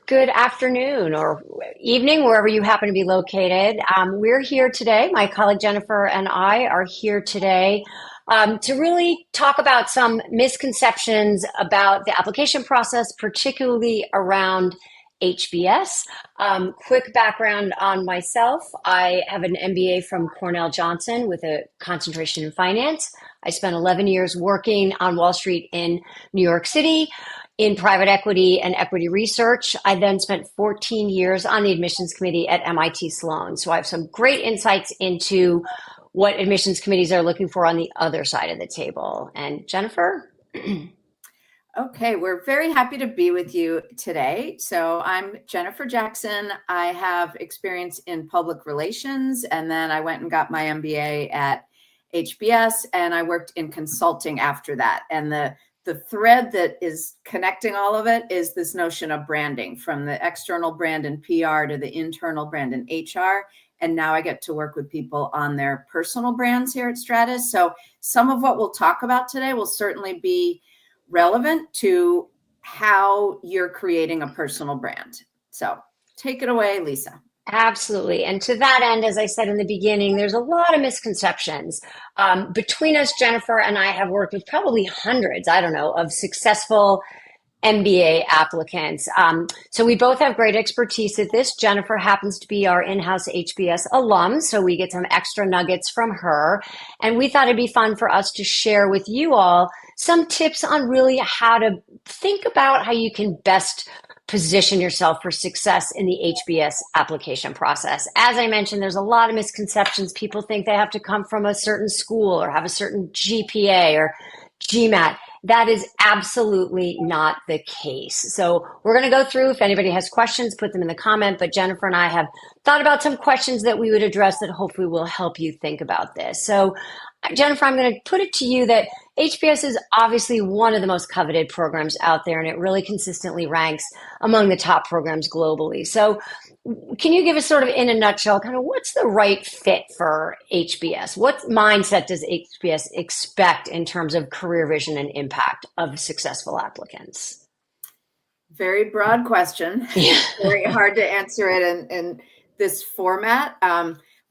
Good afternoon or evening, wherever you happen to be located. We're here today. My colleague Jennifer and I are here today to really talk about some misconceptions about the application process, particularly around HBS. Quick background on myself. I have an MBA from Cornell Johnson with a concentration in finance. I spent 11 years working on Wall Street in New York City in private equity and equity research. I then spent 14 years on the admissions committee at MIT Sloan. So I have some great insights into what admissions committees are looking for on the other side of the table. And Jennifer? Okay, we're very happy to be with you today. So I'm Jennifer Jackson. I have experience in public relations, and then I went and got my MBA at HBS, and I worked in consulting after that. And the thread that is connecting all of it is this notion of branding, from the external brand and PR to the internal brand and HR. And now I get to work with people on their personal brands here at Stratus. So some of what we'll talk about today will certainly be relevant to how you're creating a personal brand. So take it away, Lisa. Absolutely. And to that end, as I said in the beginning, there's a lot of misconceptions. Between us, Jennifer and I have worked with probably hundreds, I don't know, of successful MBA applicants. So we both have great expertise at this. Jennifer happens to be our in-house HBS alum, so we get some extra nuggets from her. And we thought it'd be fun for us to share with you all some tips on really how to think about how you can best position yourself for success in the HBS application process. As I mentioned, there's a lot of misconceptions. People think they have to come from a certain school or have a certain GPA or GMAT. That is absolutely not the case. So we're going to go through. If anybody has questions, put them in the comment. But Jennifer and I have thought about some questions that we would address that hopefully will help you think about this. So Jennifer, I'm going to put it to you that HBS is obviously one of the most coveted programs out there, and it really consistently ranks among the top programs globally. So can you give us sort of in a nutshell, kind of what's the right fit for HBS? What mindset does HBS expect in terms of career vision and impact of successful applicants? Very broad question. Yeah. Very hard to answer it in this format.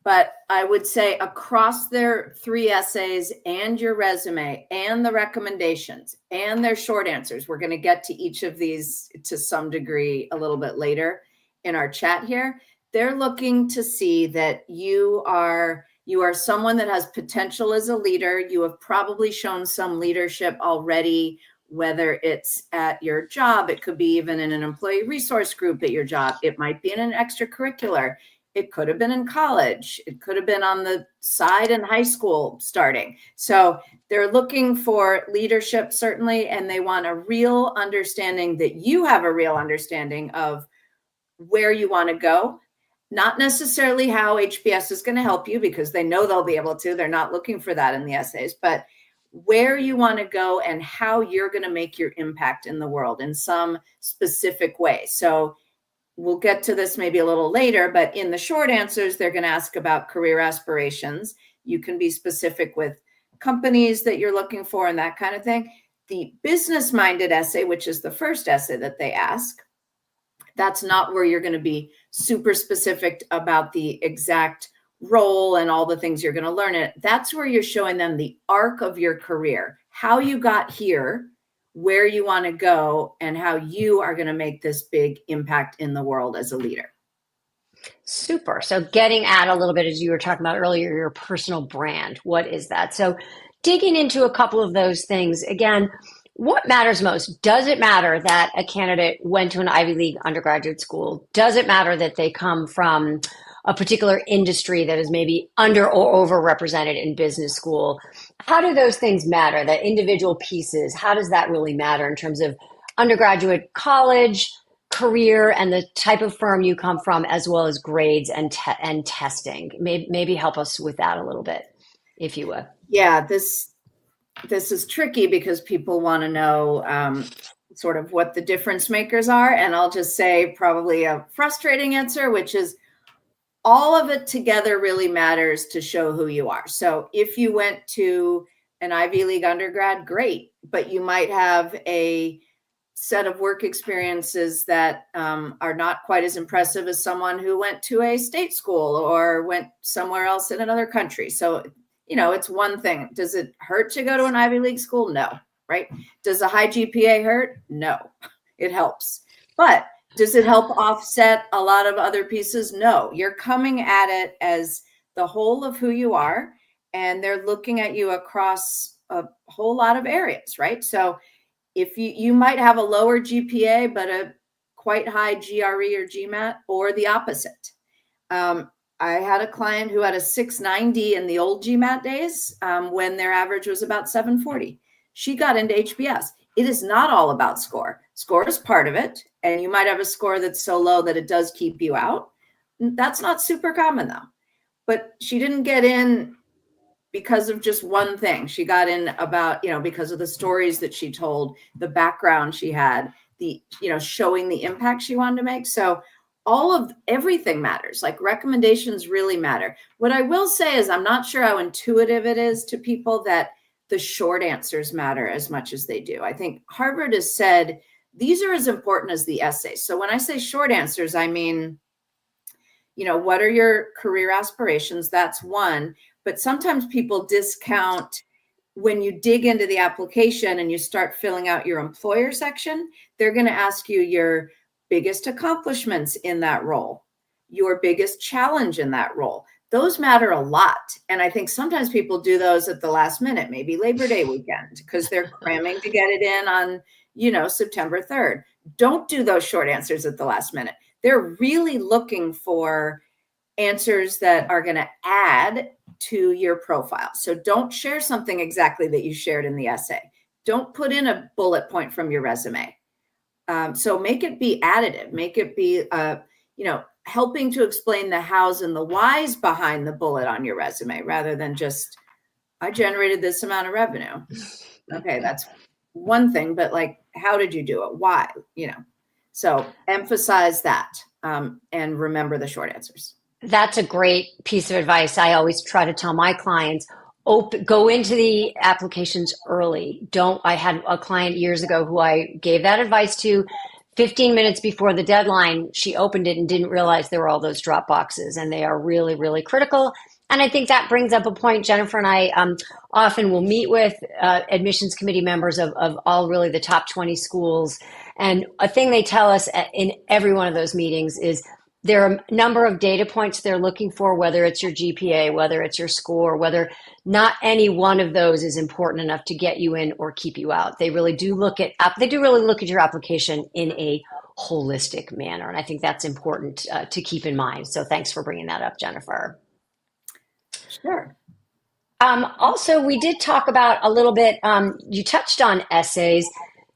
But I would say across their 3 essays and your resume and the recommendations and their short answers, we're going to get to each of these to some degree a little bit later in our chat here. They're looking to see that you are someone that has potential as a leader. You have probably shown some leadership already, whether it's at your job, it could be even in an employee resource group at your job. It might be in an extracurricular. It could have been in college. It could have been on the side in high school starting. So they're looking for leadership, certainly, and they want a real understanding that you have a real understanding of where you want to go. Not necessarily how HBS is going to help you, because they know they'll be able to. They're not looking for that in the essays, but where you want to go and how you're going to make your impact in the world in some specific way. So we'll get to this maybe a little later, but in the short answers, they're going to ask about career aspirations. You can be specific with companies that you're looking for and that kind of thing. The business-minded essay, which is the first essay that they ask, that's not where you're going to be super specific about the exact role and all the things you're going to learn it. That's where you're showing them the arc of your career, how you got here, where you want to go, and how you are going to make this big impact in the world as a leader. Super. So getting at a little bit, as you were talking about earlier, your personal brand. What is that? So digging into a couple of those things, again, what matters most? Does it matter that a candidate went to an Ivy League undergraduate school? Does it matter that they come from a particular industry that is maybe under or overrepresented in business school? How do those things matter? The individual pieces, how does that really matter in terms of undergraduate college, career, and the type of firm you come from, as well as grades and testing? Maybe help us with that a little bit, if you would. Yeah, this is tricky because people want to know sort of what the difference makers are. And I'll just say probably a frustrating answer, which is all of it together really matters to show who you are. So if you went to an Ivy League undergrad, great, but you might have a set of work experiences that are not quite as impressive as someone who went to a state school or went somewhere else in another country. So, it's one thing. Does it hurt to go to an Ivy League school? No, right? Does a high GPA hurt? No, it helps. But does it help offset a lot of other pieces? No, you're coming at it as the whole of who you are, and they're looking at you across a whole lot of areas, right? So if you might have a lower GPA, but a quite high GRE or GMAT, or the opposite. I had a client who had a 690 in the old GMAT days when their average was about 740. She got into HBS. It is not all about score. Score is part of it, and you might have a score that's so low that it does keep you out. That's not super common though. But she didn't get in because of just one thing. She got in about, because of the stories that she told, the background she had, the, showing the impact she wanted to make. So everything matters. Like recommendations really matter. What I will say is I'm not sure how intuitive it is to people that the short answers matter as much as they do. I think Harvard has said these are as important as the essays. So when I say short answers, I mean, what are your career aspirations? That's one. But sometimes people discount when you dig into the application and you start filling out your employer section, they're going to ask you your biggest accomplishments in that role, your biggest challenge in that role. Those matter a lot. And I think sometimes people do those at the last minute, maybe Labor Day weekend, because they're cramming to get it in on, September 3rd. Don't do those short answers at the last minute. They're really looking for answers that are going to add to your profile. So don't share something exactly that you shared in the essay. Don't put in a bullet point from your resume. So make it be additive. Make it be, helping to explain the hows and the whys behind the bullet on your resume, rather than just, I generated this amount of revenue. Okay, that's one thing, but like, how did you do it? Why? So emphasize that and remember the short answers. That's a great piece of advice. I always try to tell my clients, go into the applications early. I had a client years ago who I gave that advice to. 15 minutes before the deadline, she opened it and didn't realize there were all those drop boxes, and they are really, really critical. And I think that brings up a point. Jennifer and I often will meet with admissions committee members of all really the top 20 schools. And a thing they tell us in every one of those meetings is there are a number of data points they're looking for, whether it's your GPA, whether it's your score, whether not any one of those is important enough to get you in or keep you out. They really do look at your application in a holistic manner. And I think that's important to keep in mind. So thanks for bringing that up, Jennifer. Sure. Also, we did talk about a little bit, you touched on essays.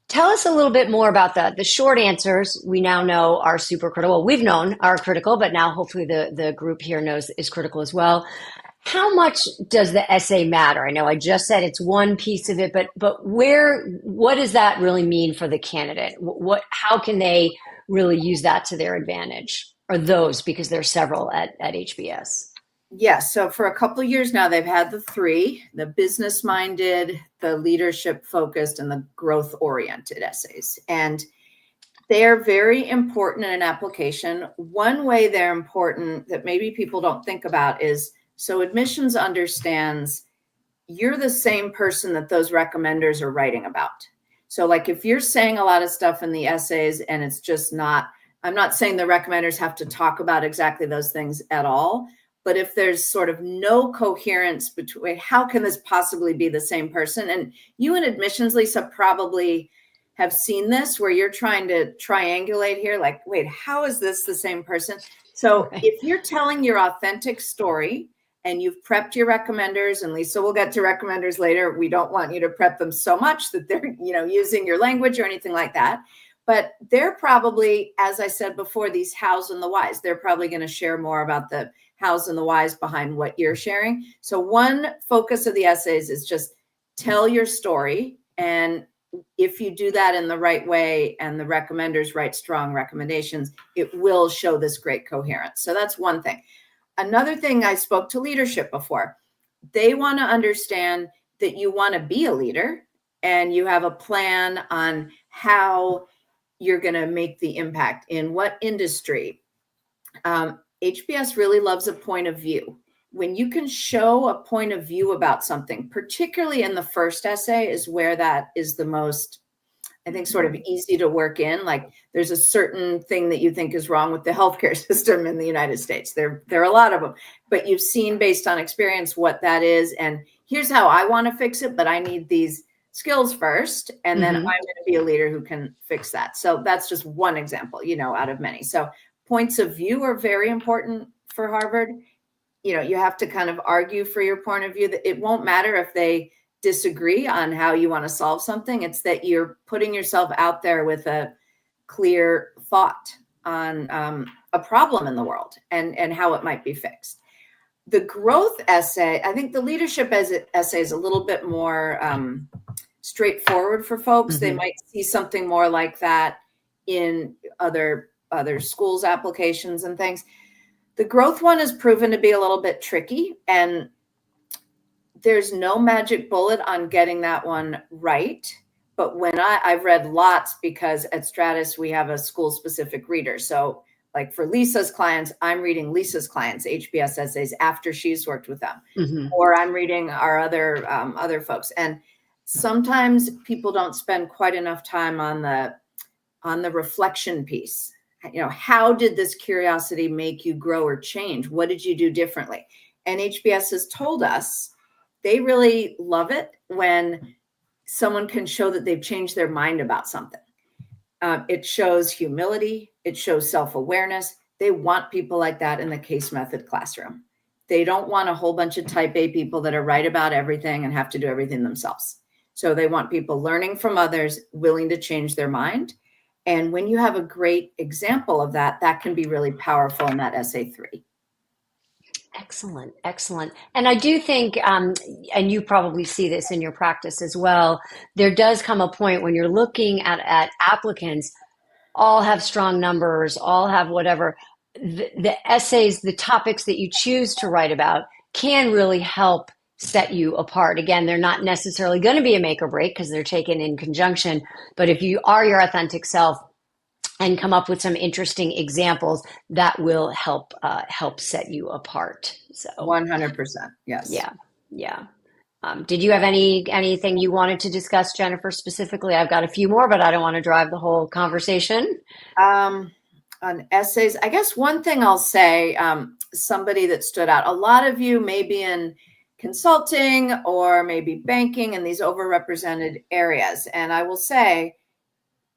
Tell us a little bit more about the short answers we now know are super critical. We've known are critical, but now hopefully the group here knows is critical as well. How much does the essay matter? I know I just said it's one piece of it, but what does that really mean for the candidate? How can they really use that to their advantage? Or those, because there's several at HBS. Yes. So for a couple of years now, they've had the three: the business minded, the leadership focused, and the growth oriented essays. And they're very important in an application. One way they're important that maybe people don't think about is, so admissions understands you're the same person that those recommenders are writing about. So like if you're saying a lot of stuff in the essays and it's just not, I'm not saying the recommenders have to talk about exactly those things at all. But if there's sort of no coherence between, how can this possibly be the same person? And you in admissions, Lisa, probably have seen this where you're trying to triangulate here, like, wait, how is this the same person? So if you're telling your authentic story and you've prepped your recommenders, and Lisa, we'll get to recommenders later. We don't want you to prep them so much that they're, using your language or anything like that. But they're probably, as I said before, these hows and the whys, they're probably going to share more about the hows and the whys behind what you're sharing. So one focus of the essays is just tell your story. And if you do that in the right way and the recommenders write strong recommendations, it will show this great coherence. So that's one thing. Another thing, I spoke to leadership before. They want to understand that you want to be a leader and you have a plan on how you're going to make the impact, in what industry. HBS really loves a point of view. When you can show a point of view about something, particularly in the first essay, is where that is the most, I think, sort of easy to work in. Like, there's a certain thing that you think is wrong with the healthcare system in the United States. There are a lot of them, but you've seen based on experience what that is. And here's how I want to fix it, but I need these skills first. And then I'm going to be a leader who can fix that. So that's just one example, out of many. So points of view are very important for Harvard. You have to kind of argue for your point of view. That it won't matter if they disagree on how you want to solve something. It's that you're putting yourself out there with a clear thought on a problem in the world and how it might be fixed. The growth essay, I think the leadership essay is a little bit more straightforward for folks. They might see something more like that in other schools' applications and things. The growth one has proven to be a little bit tricky, and there's no magic bullet on getting that one right. But when I've read lots, because at Stratus, we have a school-specific reader. So like for Lisa's clients, I'm reading Lisa's clients' HBS essays after she's worked with them. Or I'm reading our other folks. And sometimes people don't spend quite enough time on the reflection piece. How did this curiosity make you grow or change? What did you do differently? And HBS has told us they really love it when someone can show that they've changed their mind about something. It shows humility. It shows self-awareness. They want people like that in the case method classroom. They don't want a whole bunch of type A people that are right about everything and have to do everything themselves. So they want people learning from others, willing to change their mind. And when you have a great example of that, that can be really powerful in that essay 3. Excellent, excellent. And I do think, and you probably see this in your practice as well, there does come a point when you're looking at applicants, all have strong numbers, all have whatever. The essays, the topics that you choose to write about can really help set you apart. Again, they're not necessarily going to be a make or break because they're taken in conjunction. But if you are your authentic self and come up with some interesting examples, that will help set you apart. So 100%, yes. Yeah. Did you have anything you wanted to discuss, Jennifer, specifically? I've got a few more, but I don't want to drive the whole conversation. On essays, I guess one thing I'll say, somebody that stood out, a lot of you may be in consulting or maybe banking in these overrepresented areas. And I will say,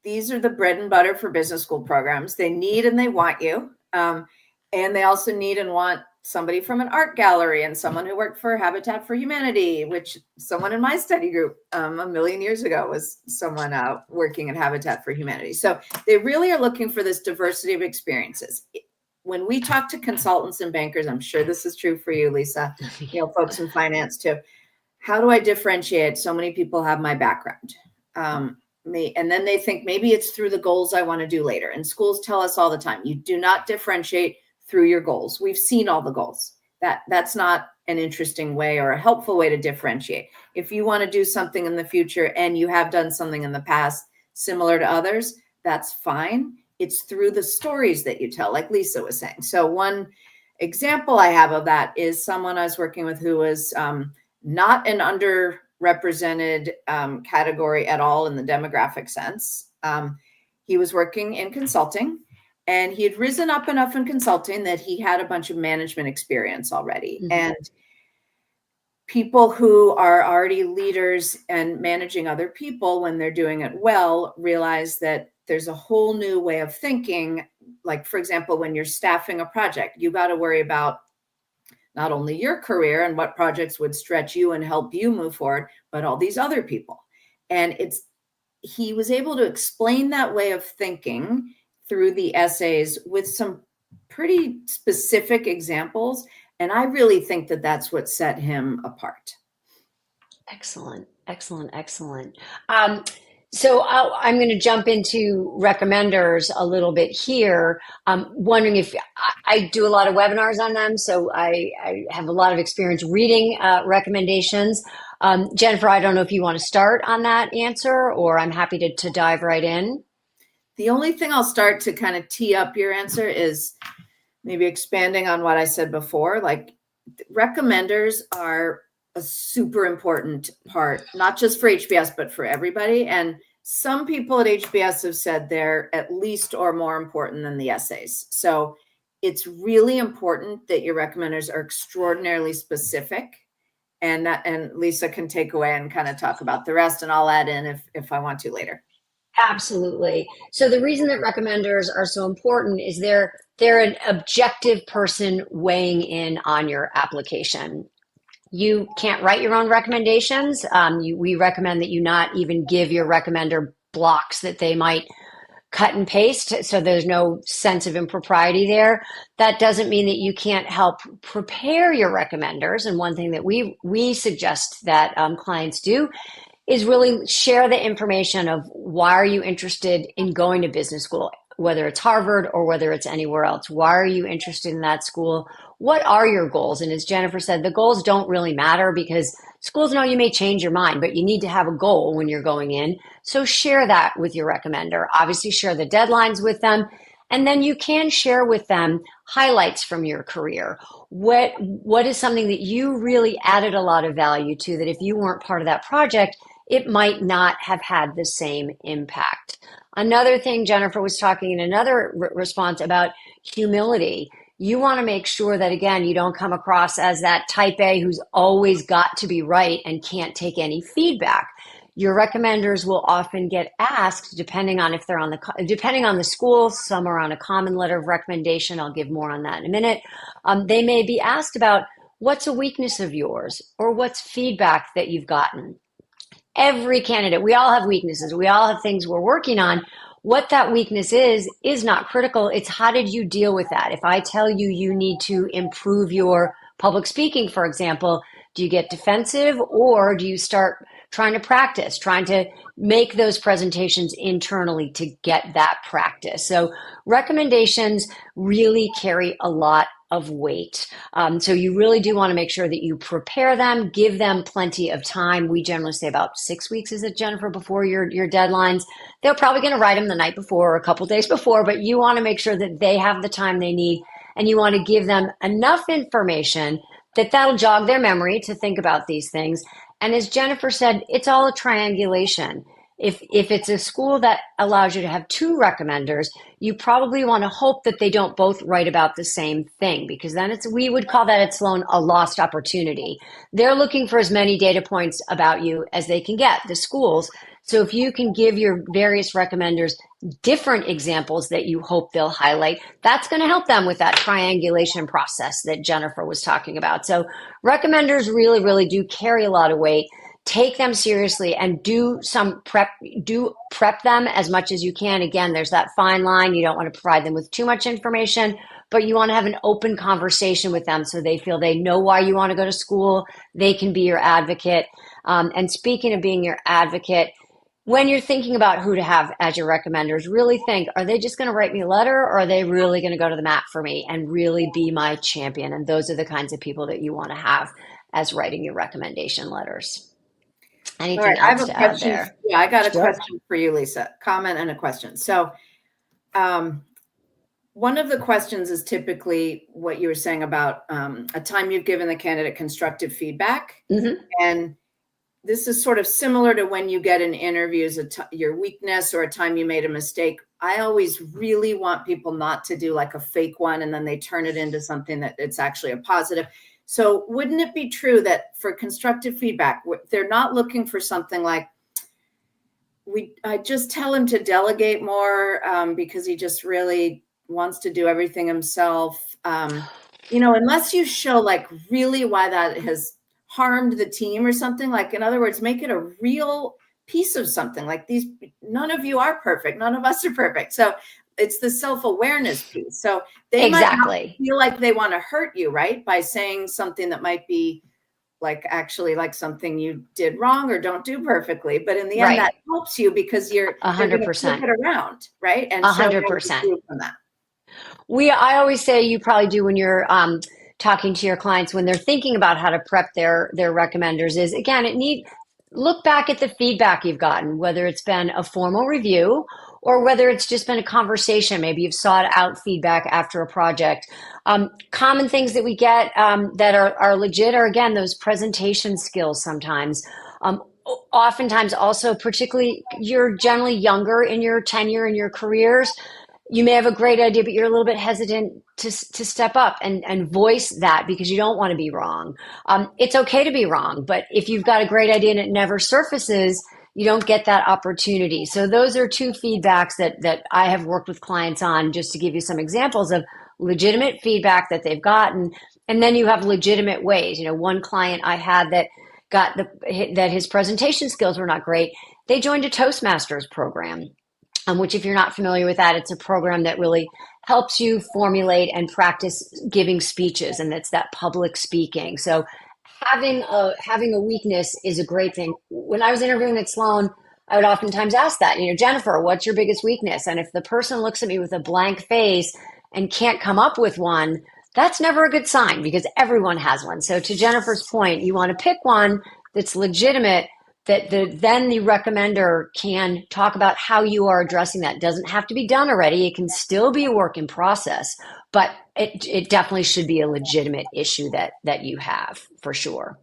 these are the bread and butter for business school programs. They need and they want you. And they also need and want somebody from an art gallery and someone who worked for Habitat for Humanity, which someone in my study group a million years ago was someone working at Habitat for Humanity. So they really are looking for this diversity of experiences. When we talk to consultants and bankers, I'm sure this is true for you, Lisa, folks in finance too. How do I differentiate? So many people have my background. And then they think maybe it's through the goals I want to do later. And schools tell us all the time, you do not differentiate through your goals. We've seen all the goals. That's not an interesting way or a helpful way to differentiate. If you want to do something in the future and you have done something in the past similar to others, that's fine. It's through the stories that you tell, like Lisa was saying. So one example I have of that is someone I was working with who was not an underrepresented category at all in the demographic sense. He was working in consulting, and he had risen up enough in consulting that he had a bunch of management experience already. And people who are already leaders and managing other people, when they're doing it well, realize that there's a whole new way of thinking. Like, for example, when you're staffing a project, you got to worry about not only your career and what projects would stretch you and help you move forward, but all these other people. And he was able to explain that way of thinking through the essays with some pretty specific examples. And I really think that that's what set him apart. Excellent, excellent, excellent. So I'm going to jump into recommenders a little bit here. Wondering if I do a lot of webinars on them, so I have a lot of experience reading recommendations. Jennifer, I don't know if you want to start on that answer, or I'm happy to dive right in. The only thing I'll start to kind of tee up your answer is maybe expanding on what I said before. Like, recommenders are a super important part, not just for HBS, but for everybody. And some people at HBS have said they're at least or more important than the essays. So it's really important that your recommenders are extraordinarily specific. And Lisa can take away and kind of talk about the rest, and I'll add in if I want to later. Absolutely. So the reason that recommenders are so important is they're an objective person weighing in on your application. You can't write your own recommendations. We recommend that you not even give your recommender blocks that they might cut and paste, so there's no sense of impropriety there. That doesn't mean that you can't help prepare your recommenders. And one thing that we suggest that clients do is really share the information of why are you interested in going to business school, whether it's Harvard or whether it's anywhere else. Why are you interested in that school? What are your goals? And as Jennifer said, the goals don't really matter because schools know you may change your mind, but you need to have a goal when you're going in. So share that with your recommender. Obviously, share the deadlines with them. And then you can share with them highlights from your career. What is something that you really added a lot of value to that if you weren't part of that project, it might not have had the same impact. Another thing Jennifer was talking in another response about humility. You want to make sure that, again, you don't come across as that type A who's always got to be right and can't take any feedback. Your recommenders will often get asked, depending on if they're depending on the school, some are on a common letter of recommendation. I'll give more on that in a minute. They may be asked about what's a weakness of yours or what's feedback that you've gotten. Every candidate, we all have weaknesses. We all have things we're working on. What that weakness is not critical. It's how did you deal with that? If I tell you you need to improve your public speaking, for example, do you get defensive or do you start trying to practice, trying to make those presentations internally to get that practice? So recommendations really carry a lot of weight. So you really do want to make sure that you prepare them, give them plenty of time. We generally say about 6 weeks, is it, Jennifer, before your deadlines. They're probably going to write them the night before or a couple days before, but you want to make sure that they have the time they need, and you want to give them enough information that'll jog their memory to think about these things. And as Jennifer said, it's all a triangulation. If it's a school that allows you to have two recommenders, you probably want to hope that they don't both write about the same thing, because then we would call that at Sloan a lost opportunity. They're looking for as many data points about you as they can get, the schools. So if you can give your various recommenders different examples that you hope they'll highlight, that's going to help them with that triangulation process that Jennifer was talking about. So recommenders really, really do carry a lot of weight. Take them seriously and do prep them as much as you can. Again, there's that fine line. You don't want to provide them with too much information, but you want to have an open conversation with them so they feel they know why you want to go to school. They can be your advocate. And speaking of being your advocate, when you're thinking about who to have as your recommenders, really think, are they just going to write me a letter, or are they really going to go to the mat for me and really be my champion? And those are the kinds of people that you want to have as writing your recommendation letters. Anything else I have a to question. add there? Yeah, I got a Sure. question for you, Lisa. Comment and a question. So one of the questions is typically what you were saying about a time you've given the candidate constructive feedback. Mm-hmm. And this is sort of similar to when you get an interview as your weakness or a time you made a mistake. I always really want people not to do like a fake one and then they turn it into something that it's actually a positive. So wouldn't it be true that for constructive feedback, they're not looking for something like, I just tell him to delegate more because he just really wants to do everything himself. Unless you show like really why that has harmed the team or something, like, in other words, make it a real piece of something like none of you are perfect. None of us are perfect. So it's the self-awareness piece. So they might not feel like they want to hurt you, right? By saying something that might be like actually like something you did wrong or don't do perfectly. But in the end, that helps you because you're 100% flip it around, right? And 100% from that. I always say you probably do when you're talking to your clients when they're thinking about how to prep their recommenders is, again, look back at the feedback you've gotten, whether it's been a formal review or whether it's just been a conversation. Maybe you've sought out feedback after a project. Common things that we get that are legit are, again, those presentation skills sometimes. Oftentimes also, particularly you're generally younger in your tenure in your careers, you may have a great idea, but you're a little bit hesitant to step up and voice that because you don't want to be wrong. It's okay to be wrong, but if you've got a great idea and it never surfaces, you don't get that opportunity. So those are two feedbacks that I have worked with clients on, just to give you some examples of legitimate feedback that they've gotten. And then you have legitimate ways. One client I had that that his presentation skills were not great. They joined a Toastmasters program, which, if you're not familiar with that, it's a program that really helps you formulate and practice giving speeches, and it's that public speaking. So having a weakness is a great thing. When I was interviewing at Sloan, I would oftentimes ask that, Jennifer, what's your biggest weakness? And if the person looks at me with a blank face and can't come up with one, that's never a good sign, because everyone has one. So to Jennifer's point, you want to pick one that's legitimate, that then the recommender can talk about how you are addressing that. It doesn't have to be done already. It can still be a work in process, but it definitely should be a legitimate issue that you have, for sure.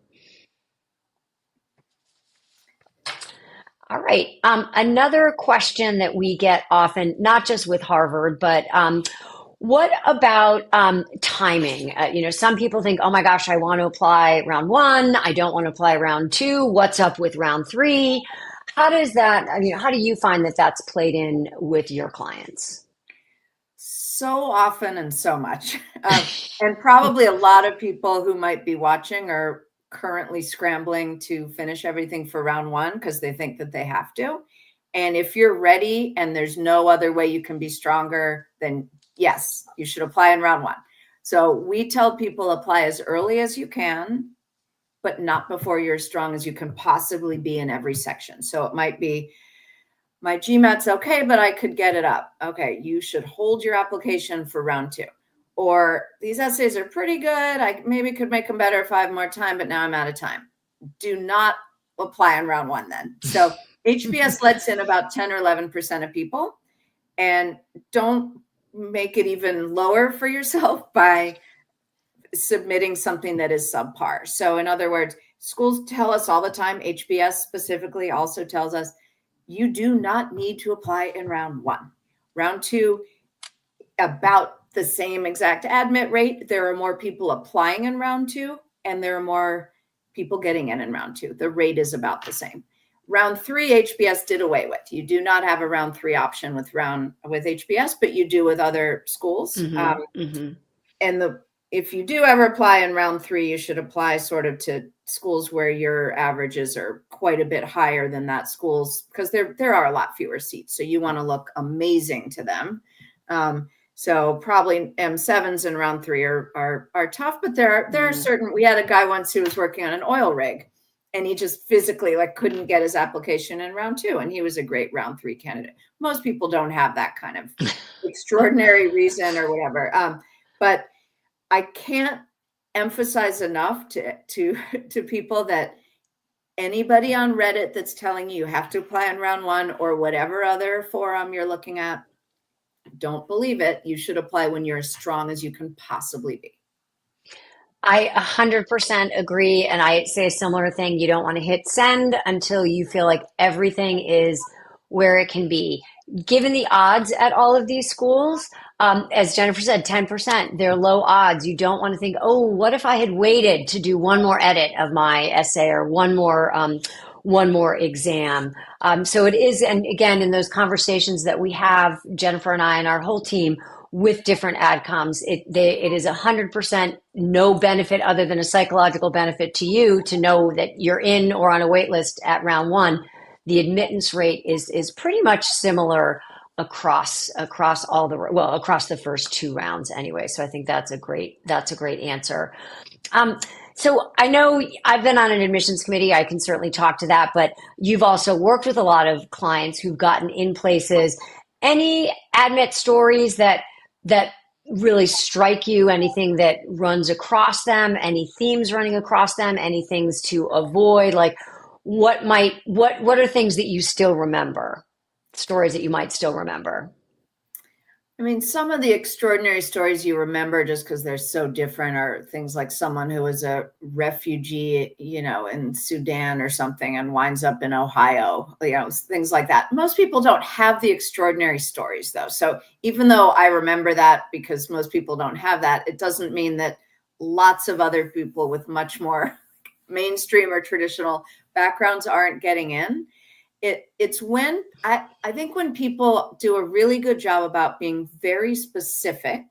All right. Another question that we get often, not just with Harvard, but what about timing? Some people think, oh my gosh, I want to apply round one. I don't want to apply round two. What's up with round three? How does that, how do you find that that's played in with your clients? So often and so much. And probably a lot of people who might be watching are currently scrambling to finish everything for round one because they think that they have to. And if you're ready and there's no other way you can be stronger, then yes, you should apply in round one. So we tell people apply as early as you can, but not before you're as strong as you can possibly be in every section. So it might be, my GMAT's okay, but I could get it up. Okay, you should hold your application for round two. Or these essays are pretty good. I maybe could make them better if I have more time, but now I'm out of time. Do not apply in round one then. So HBS lets in about 10 or 11% of people, and don't make it even lower for yourself by submitting something that is subpar. So in other words, schools tell us all the time, HBS specifically also tells us, you do not need to apply in round one. Round two, about the same exact admit rate. There are more people applying in round two, and there are more people getting in round two. The rate is about the same. Round three, HBS did away with. You do not have a round three option with HBS, but you do with other schools. And if you do ever apply in round three, you should apply sort of to schools where your averages are quite a bit higher than that school's, because there are a lot fewer seats. So you want to look amazing to them. So probably M7s in round three are tough, but there are certain. We had a guy once who was working on an oil rig, and he just physically couldn't get his application in round two, and he was a great round three candidate. Most people don't have that kind of extraordinary reason or whatever. But I can't emphasize enough to people that anybody on Reddit that's telling you have to apply in round one, or whatever other forum you're looking at, don't believe it. You should apply when you're as strong as you can possibly be. I 100% agree. And I say a similar thing. You don't want to hit send until you feel like everything is where it can be. Given the odds at all of these schools, as Jennifer said, 10%, they're low odds. You don't want to think, oh, what if I had waited to do one more edit of my essay, or one more exam. So it is, and again, in those conversations that we have, Jennifer and I and our whole team, with different AdComs, it is 100% no benefit other than a psychological benefit to you to know that you're in or on a wait list at round one. The admittance rate is pretty much similar across the first two rounds anyway. So I think that's a great answer. So I know I've been on an admissions committee. I can certainly talk to that, but you've also worked with a lot of clients who've gotten in places. Any admit stories that really strike you? Anything that runs across them? Any themes running across them? Any things to avoid? What are things that you still remember stories that you might still remember? I mean, some of the extraordinary stories you remember just because they're so different are things like someone who was a refugee, in Sudan or something and winds up in Ohio, things like that. Most people don't have the extraordinary stories, though. So even though I remember that because most people don't have that, it doesn't mean that lots of other people with much more mainstream or traditional backgrounds aren't getting in. It's when I think when people do a really good job about being very specific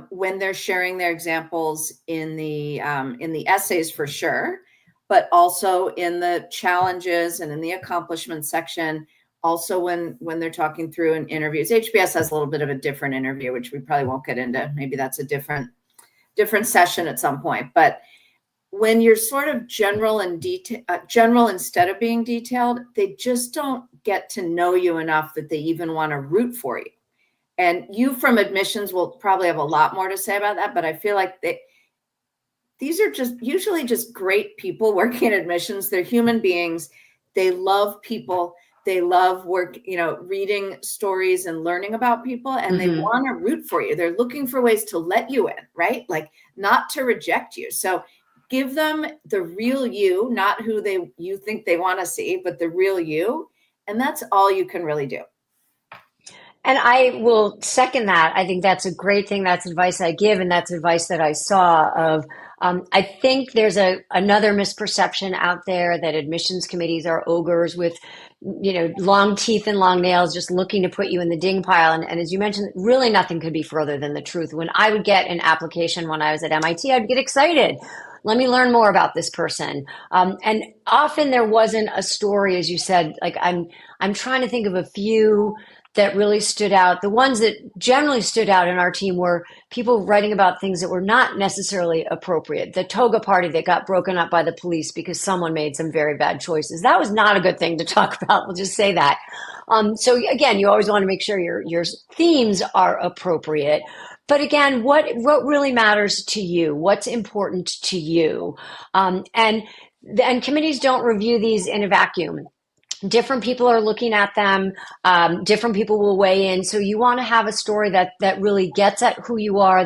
when they're sharing their examples in the essays for sure, but also in the challenges and in the accomplishment section. Also, when they're talking through in interviews, HBS has a little bit of a different interview, which we probably won't get into. Maybe that's a different session at some point, but when you're sort of general instead of being detailed, they just don't get to know you enough that they even want to root for you. And you from admissions will probably have a lot more to say about that, but I feel like these are just usually just great people working in admissions. They're human beings. They love people. They love work, reading stories and learning about people, and they want to root for you. They're looking for ways to let you in, right? Like not to reject you. So give them the real you, not who you think they want to see, but the real you. And that's all you can really do. And I will second that. I think that's a great thing. That's advice I give, and that's advice that I saw of. I think there's another misperception out there that admissions committees are ogres with, long teeth and long nails, just looking to put you in the ding pile. And as you mentioned, really nothing could be further than the truth. When I would get an application when I was at MIT, I'd get excited. Let me learn more about this person. And often there wasn't a story, as you said. Like I'm trying to think of a few that really stood out. The ones that generally stood out in our team were people writing about things that were not necessarily appropriate. The toga party that got broken up by the police because someone made some very bad choices. That was not a good thing to talk about. We'll just say that. So again, you always want to make sure your themes are appropriate. But again, what really matters to you? What's important to you? And committees don't review these in a vacuum. Different people are looking at them. Different people will weigh in. So you want to have a story that really gets at who you are.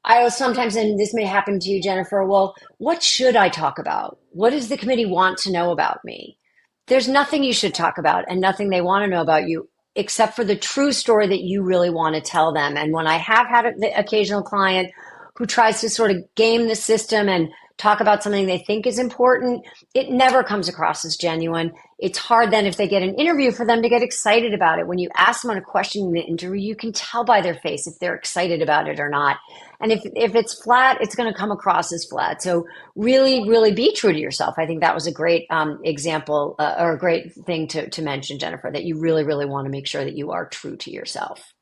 I sometimes, and this may happen to you, Jennifer, well, what should I talk about? What does the committee want to know about me? There's nothing you should talk about and nothing they want to know about you except for the true story that you really want to tell them. And when I have had the occasional client who tries to sort of game the system and talk about something they think is important, it never comes across as genuine. It's hard then if they get an interview for them to get excited about it. When you ask them a question in the interview, you can tell by their face if they're excited about it or not. And if it's flat, it's going to come across as flat. So really, really be true to yourself. I think that was a great example or a great thing to mention, Jennifer, that you really, really want to make sure that you are true to yourself.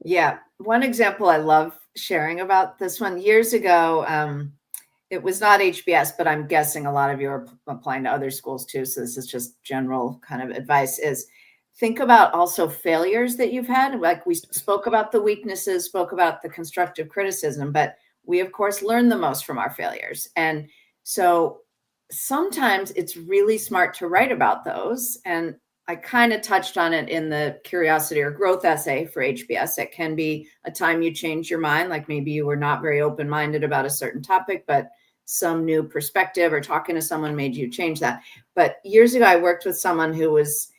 Yeah. One example I love sharing about this one years ago, it was not HBS, but I'm guessing a lot of you are applying to other schools too. So this is just general kind of advice is think about also failures that you've had. Like we spoke about the weaknesses, spoke about the constructive criticism, but we of course learn the most from our failures. And so sometimes it's really smart to write about those. And I kind of touched on it in the curiosity or growth essay for HBS. It can be a time you change your mind, like maybe you were not very open-minded about a certain topic, but some new perspective or talking to someone made you change that. But years ago, I worked with someone who was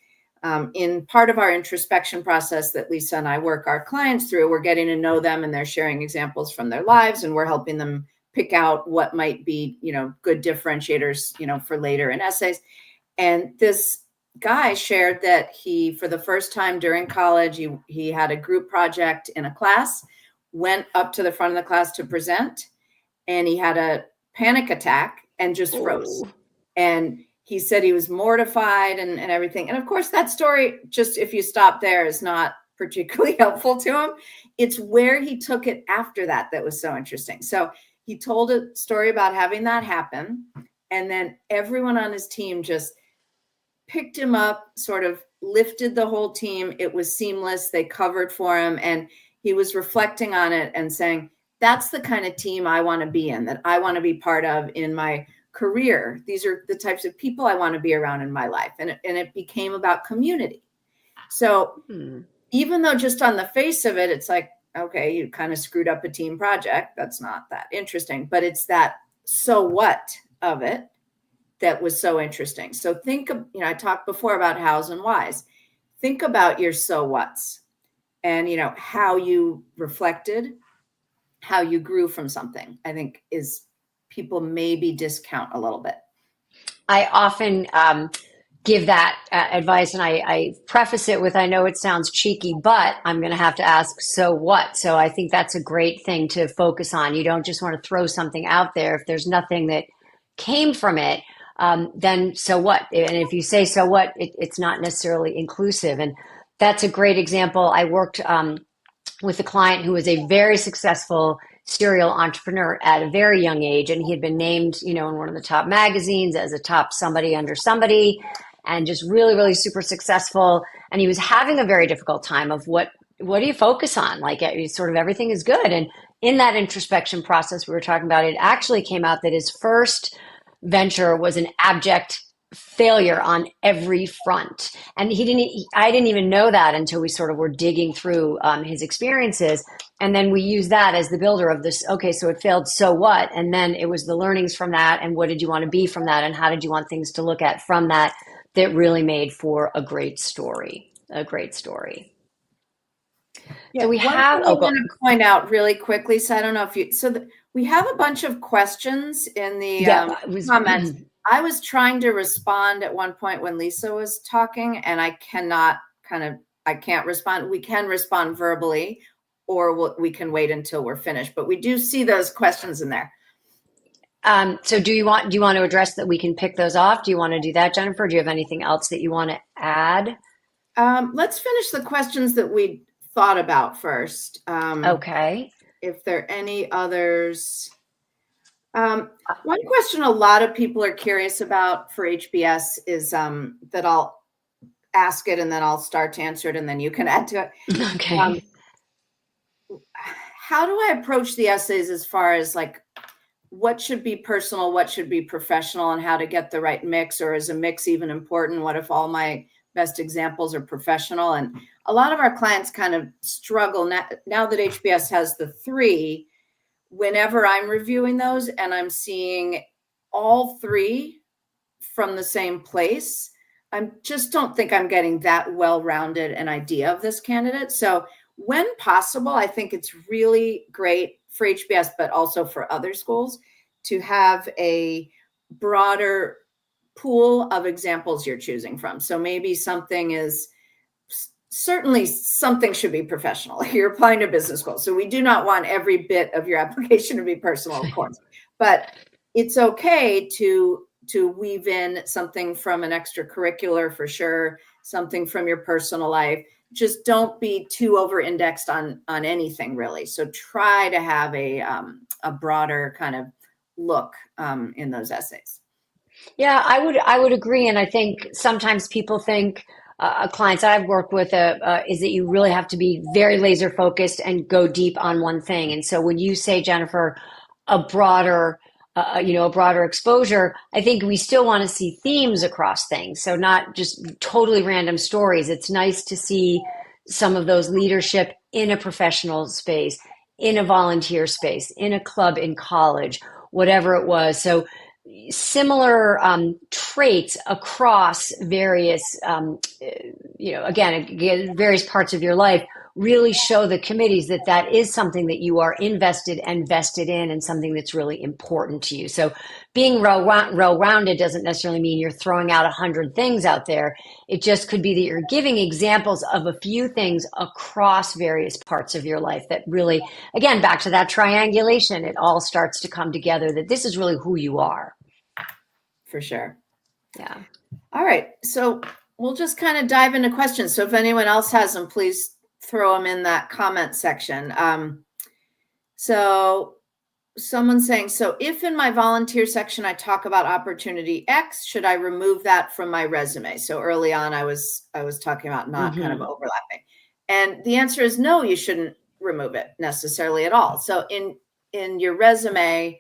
in part of our introspection process that Lisa and I work our clients through. We're getting to know them and they're sharing examples from their lives and we're helping them pick out what might be, good differentiators, for later in essays. And this guy shared that he, for the first time during college, he had a group project in a class, went up to the front of the class to present, and he had a panic attack and just froze. And he said he was mortified and everything. And of course, that story, just if you stop there, is not particularly helpful to him. It's where he took it after that was so interesting. So he told a story about having that happen. And then everyone on his team just picked him up, sort of lifted the whole team. It was seamless. They covered for him. And he was reflecting on it and saying, that's the kind of team I want to be in, that I want to be part of in my career. These are the types of people I want to be around in my life. And it became about community. So even though just on the face of it, it's like, okay, you kind of screwed up a team project. That's not that interesting, but it's that so what of it that was so interesting. So think of, I talked before about hows and whys. Think about your so what's and, how you reflected, how you grew from something, I think is people maybe discount a little bit. I often give that advice, and I preface it with, I know it sounds cheeky, but I'm going to have to ask, so what? So I think that's a great thing to focus on. You don't just want to throw something out there. If there's nothing that came from it, then so what? And if you say so what, it's not necessarily inclusive. And that's a great example. I worked with a client who was a very successful serial entrepreneur at a very young age. And he had been named, in one of the top magazines as a top somebody under somebody, and just really, really super successful. And he was having a very difficult time of what do you focus on? Like sort of everything is good. And in that introspection process we were talking about, it actually came out that his first venture was an abject failure on every front. And I didn't even know that until we sort of were digging through his experiences. And then we used that as the builder of this. Okay, so it failed, so what? And then it was the learnings from that. And what did you want to be from that? And how did you want things to look at from that really made for a great story, Yeah, so we have, I want to point out really quickly. So I don't know if we have a bunch of questions in the comments. I was trying to respond at one point when Lisa was talking, and I can't respond. We can respond verbally, or we can wait until we're finished, but we do see those questions in there. So do you want to address that? We can pick those off. Do you want to do that, Jennifer? Do you have anything else that you want to add? Let's finish the questions that we thought about first. Okay. If there are any others. One question a lot of people are curious about for HBS is that I'll ask it and then I'll start to answer it and then you can add to it. Okay. How do I approach the essays as far as like what should be personal, what should be professional, and how to get the right mix? Or is a mix even important? What if all my best examples are professional? And a lot of our clients kind of struggle now that HBS has the 3. Whenever I'm reviewing those and I'm seeing all 3 from the same place, I just don't think I'm getting that well-rounded an idea of this candidate. So when possible, I think it's really great for HBS, but also for other schools to have a broader pool of examples you're choosing from. So maybe certainly something should be professional. You're applying to business school. So we do not want every bit of your application to be personal, of course, but it's okay to weave in something from an extracurricular for sure, something from your personal life. Just don't be too over-indexed on anything really. So try to have a broader kind of look in those essays. Yeah, I would agree. And I think sometimes people think, clients I've worked with is that you really have to be very laser focused and go deep on one thing. And so when you say, Jennifer, a broader exposure, I think we still want to see themes across things. So not just totally random stories. It's nice to see some of those leadership in a professional space, in a volunteer space, in a club in college, whatever it was. So similar traits across various, again, various parts of your life really show the committees that is something that you are invested and vested in and something that's really important to you. So being well-rounded doesn't necessarily mean you're throwing out 100 things out there. It just could be that you're giving examples of a few things across various parts of your life that really, again, back to that triangulation, it all starts to come together that this is really who you are. For sure. Yeah. All right. So we'll just kind of dive into questions. So if anyone else has them, please throw them in that comment section. So someone's saying, so if in my volunteer section I talk about opportunity X, should I remove that from my resume? So early on, I was talking about not kind of overlapping. And the answer is no, you shouldn't remove it necessarily at all. So in your resume,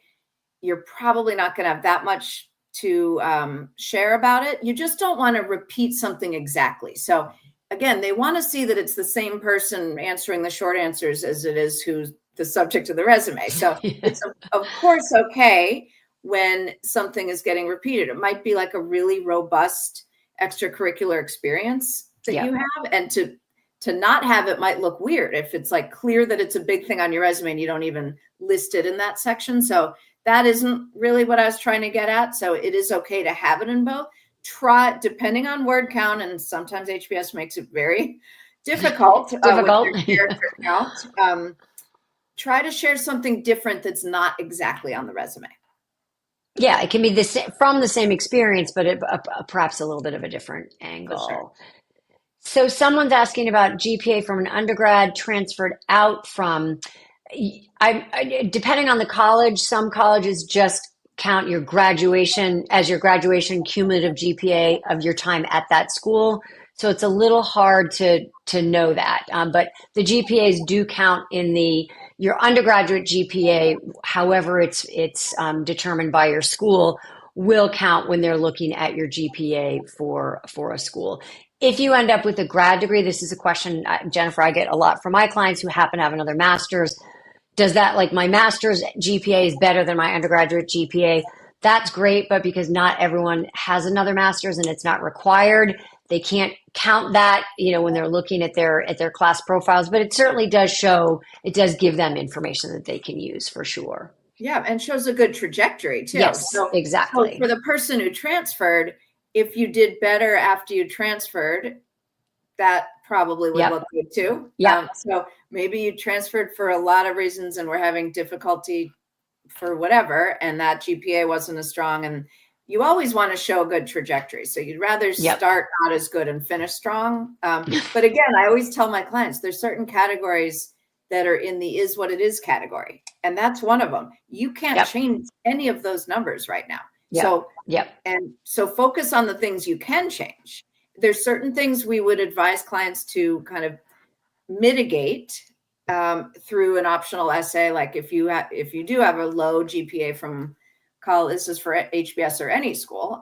you're probably not going to have that much share about it. You just don't want to repeat something exactly. So again, they want to see that it's the same person answering the short answers as it is who's the subject of the resume. So it's of course okay when something is getting repeated. It might be like a really robust extracurricular experience that you have, and to not have it might look weird if it's like clear that it's a big thing on your resume and you don't even list it in that section. So that isn't really what I was trying to get at. So it is okay to have it in both. Try, depending on word count, and sometimes HBS makes it very difficult, with their character count. Try to share something different that's not exactly on the resume. Yeah, it can be from the same experience, but perhaps a little bit of a different angle. Sure. So someone's asking about GPA from an undergrad transferred out from, depending on the college, some colleges just count your graduation as your graduation cumulative GPA of your time at that school. So it's a little hard to know that. But the GPAs do count in your undergraduate GPA, however it's determined by your school, will count when they're looking at your GPA for a school. If you end up with a grad degree, this is a question, Jennifer, I get a lot from my clients who happen to have another master's. Does that, like, my master's GPA is better than my undergraduate GPA? That's great, but because not everyone has another master's and it's not required, they can't count that, when they're looking at their class profiles. But it certainly does give them information that they can use for sure. Yeah, and shows a good trajectory too. Yes, exactly. So for the person who transferred, if you did better after you transferred, that probably would look good too. Yeah. So maybe you transferred for a lot of reasons and were having difficulty for whatever, and that GPA wasn't as strong. And you always want to show a good trajectory. So you'd rather start not as good and finish strong. But again, I always tell my clients, there's certain categories that are in the is what it is category. And that's one of them. You can't change any of those numbers right now. So focus on the things you can change. There's certain things we would advise clients to kind of mitigate through an optional essay. Like if you do have a low GPA from college, this is for HBS or any school,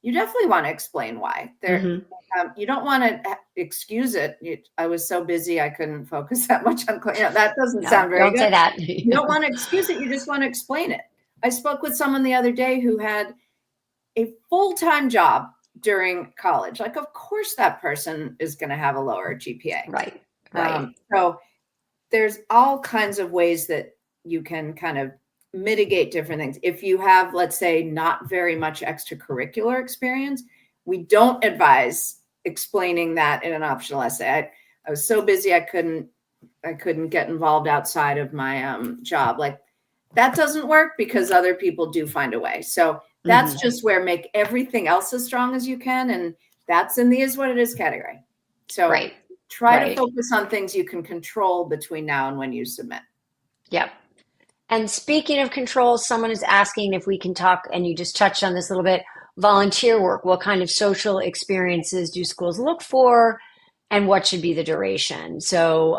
you definitely want to explain why. You don't want to excuse it. I was so busy I couldn't focus that much on that doesn't sound very good. Don't say that. You don't want to excuse it. You just want to explain it. I spoke with someone the other day who had a full-time job during college. Like, of course that person is going to have a lower GPA. Right. So there's all kinds of ways that you can kind of mitigate different things. If you have, let's say, not very much extracurricular experience, we don't advise explaining that in an optional essay. I was so busy I couldn't get involved outside of my job. Like, that doesn't work because other people do find a way. So that's just where make everything else as strong as you can. And that's in the is what it is category. So try to focus on things you can control between now and when you submit. Yep. And speaking of control, someone is asking if we can talk, and you just touched on this a little bit, volunteer work. What kind of social experiences do schools look for, and what should be the duration? So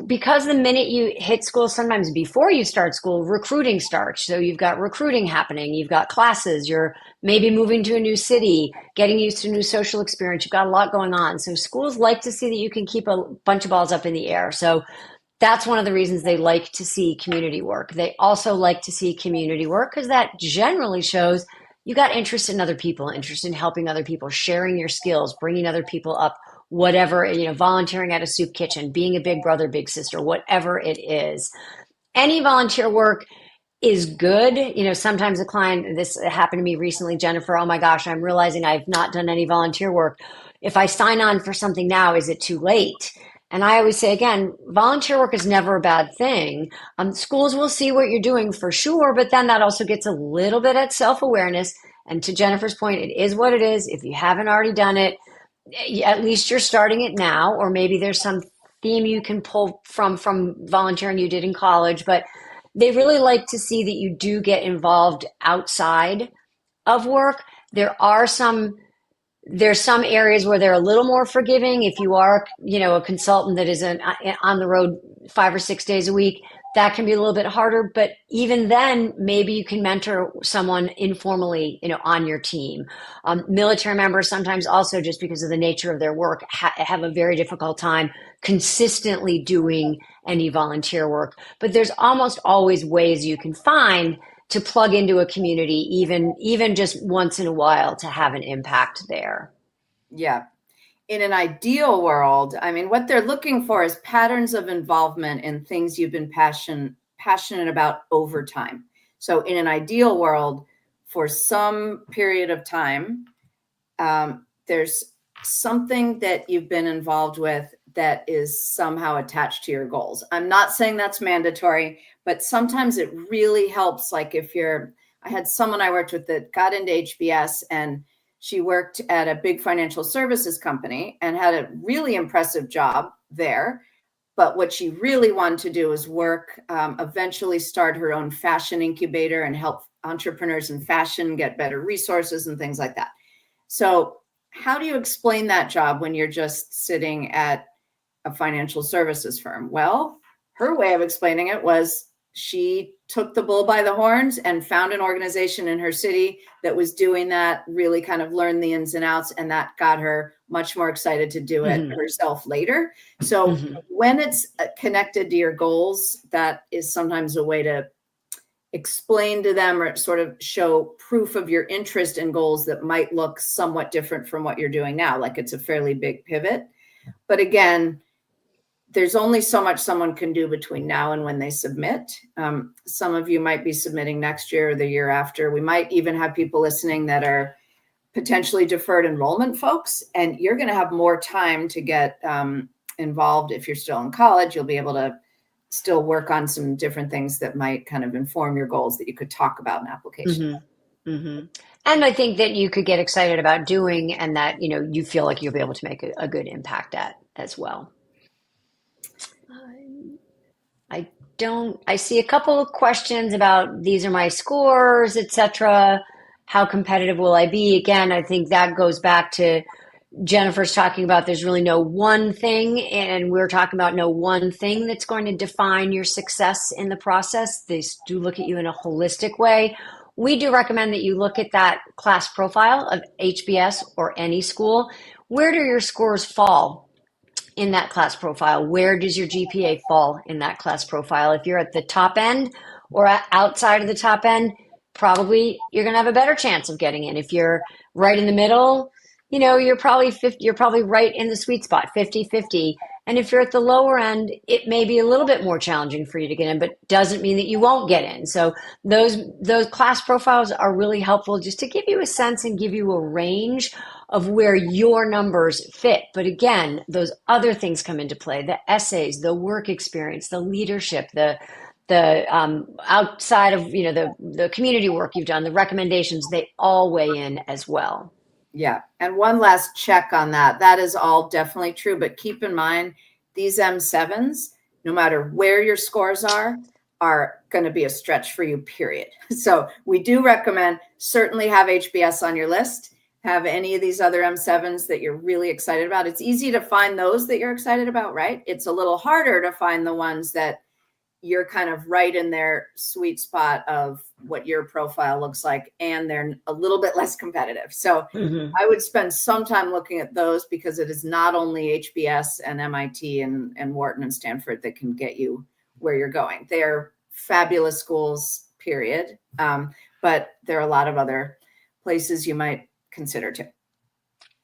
because the minute you hit school, sometimes before you start school, recruiting starts. So you've got recruiting happening, you've got classes, you're maybe moving to a new city, getting used to a new social experience. You've got a lot going on. So schools like to see that you can keep a bunch of balls up in the air. So that's one of the reasons they like to see community work. They also like to see community work because that generally shows you got interest in other people, interest in helping other people, sharing your skills, bringing other people up, whatever, volunteering at a soup kitchen, being a big brother, big sister, whatever it is. Any volunteer work is good. Sometimes a client, this happened to me recently, Jennifer, oh my gosh, I'm realizing I've not done any volunteer work. If I sign on for something now, is it too late? And I always say, again, volunteer work is never a bad thing. Schools will see what you're doing for sure, but then that also gets a little bit at self-awareness. And to Jennifer's point, it is what it is. If you haven't already done it, at least you're starting it now, or maybe there's some theme you can pull from volunteering you did in college. But they really like to see that you do get involved outside of work. There's some areas where they're a little more forgiving. If you are, a consultant that is on the road 5 or 6 days a week, that can be a little bit harder, but even then, maybe you can mentor someone informally, on your team. Military members sometimes also, just because of the nature of their work, have a very difficult time consistently doing any volunteer work. But there's almost always ways you can find to plug into a community, even just once in a while, to have an impact there. Yeah. In an ideal world, I mean, what they're looking for is patterns of involvement in things you've been passionate about over time. So in an ideal world, for some period of time, there's something that you've been involved with that is somehow attached to your goals. I'm not saying that's mandatory, but sometimes it really helps. Like I had someone I worked with that got into HBS, and she worked at a big financial services company and had a really impressive job there. But what she really wanted to do was work, eventually start her own fashion incubator and help entrepreneurs in fashion get better resources and things like that. So how do you explain that job when you're just sitting at a financial services firm? Well, her way of explaining it was she took the bull by the horns and found an organization in her city that was doing that, really kind of learned the ins and outs, and that got her much more excited to do it herself later. So when it's connected to your goals, that is sometimes a way to explain to them or sort of show proof of your interest in goals that might look somewhat different from what you're doing now. Like it's a fairly big pivot. But again, there's only so much someone can do between now and when they submit. Some of you might be submitting next year or the year after. We might even have people listening that are potentially deferred enrollment folks, and you're going to have more time to get involved. If you're still in college, you'll be able to still work on some different things that might kind of inform your goals that you could talk about in application. And I think that you could get excited about doing, and that, you feel like you'll be able to make a good impact at as well. I see a couple of questions about these are my scores, etc. How competitive will I be? Again, I think that goes back to Jennifer's talking about there's really no one thing, and we're talking about no one thing that's going to define your success in the process. They do look at you in a holistic way. We do recommend that you look at that class profile of HBS or any school. Where do your scores fall in that class profile? Where does your GPA fall in that class profile? If you're at the top end or outside of the top end, probably you're going to have a better chance of getting in. If you're right in the middle, you're probably right in the sweet spot, 50-50. And if you're at the lower end, it may be a little bit more challenging for you to get in, but doesn't mean that you won't get in. So those class profiles are really helpful just to give you a sense and give you a range of where your numbers fit. But again, those other things come into play: the essays, the work experience, the leadership, the outside of the community work you've done, the recommendations, they all weigh in as well. Yeah. And one last check on that. That is all definitely true. But keep in mind, these M7s, no matter where your scores are going to be a stretch for you, period. So we do recommend certainly have HBS on your list. Have any of these other M7s that you're really excited about. It's easy to find those that you're excited about, right? It's a little harder to find the ones that you're kind of right in their sweet spot of what your profile looks like, and they're a little bit less competitive. So I would spend some time looking at those, because it is not only HBS and MIT and Wharton and Stanford that can get you where you're going. They're fabulous schools, period. But there are a lot of other places you might consider too.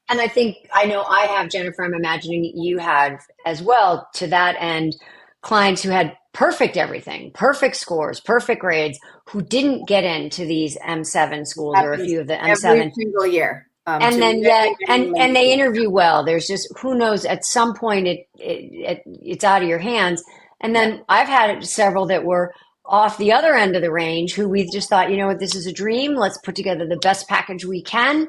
And I know I have, Jennifer, I'm imagining you have as well, to that end, clients who had perfect everything, perfect scores, perfect grades, who didn't get into these M7 schools or a few of the M7 every single year. And then and they interview well. There's just, who knows, at some point it's out of your hands. And then I've had several that were off the other end of the range who we just thought, what, this is a dream. Let's put together the best package we can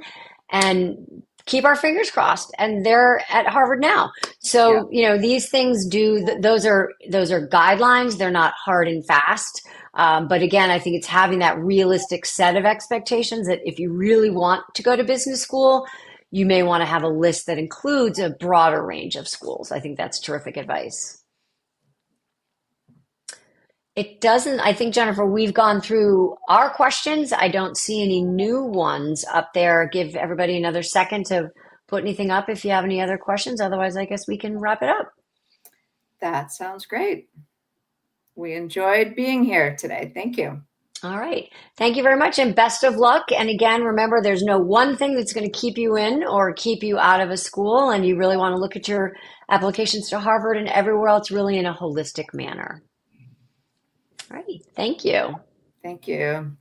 and keep our fingers crossed. And they're at Harvard now. So, these things those are guidelines. They're not hard and fast. But again, I think it's having that realistic set of expectations that if you really want to go to business school, you may want to have a list that includes a broader range of schools. I think that's terrific advice. It doesn't, I think, Jennifer, we've gone through our questions. I don't see any new ones up there. Give everybody another second to put anything up if you have any other questions. Otherwise, I guess we can wrap it up. That sounds great. We enjoyed being here today. Thank you. All right. Thank you very much and best of luck. And again, remember, there's no one thing that's going to keep you in or keep you out of a school. And you really want to look at your applications to Harvard and everywhere else really in a holistic manner. All right. Thank you. Thank you.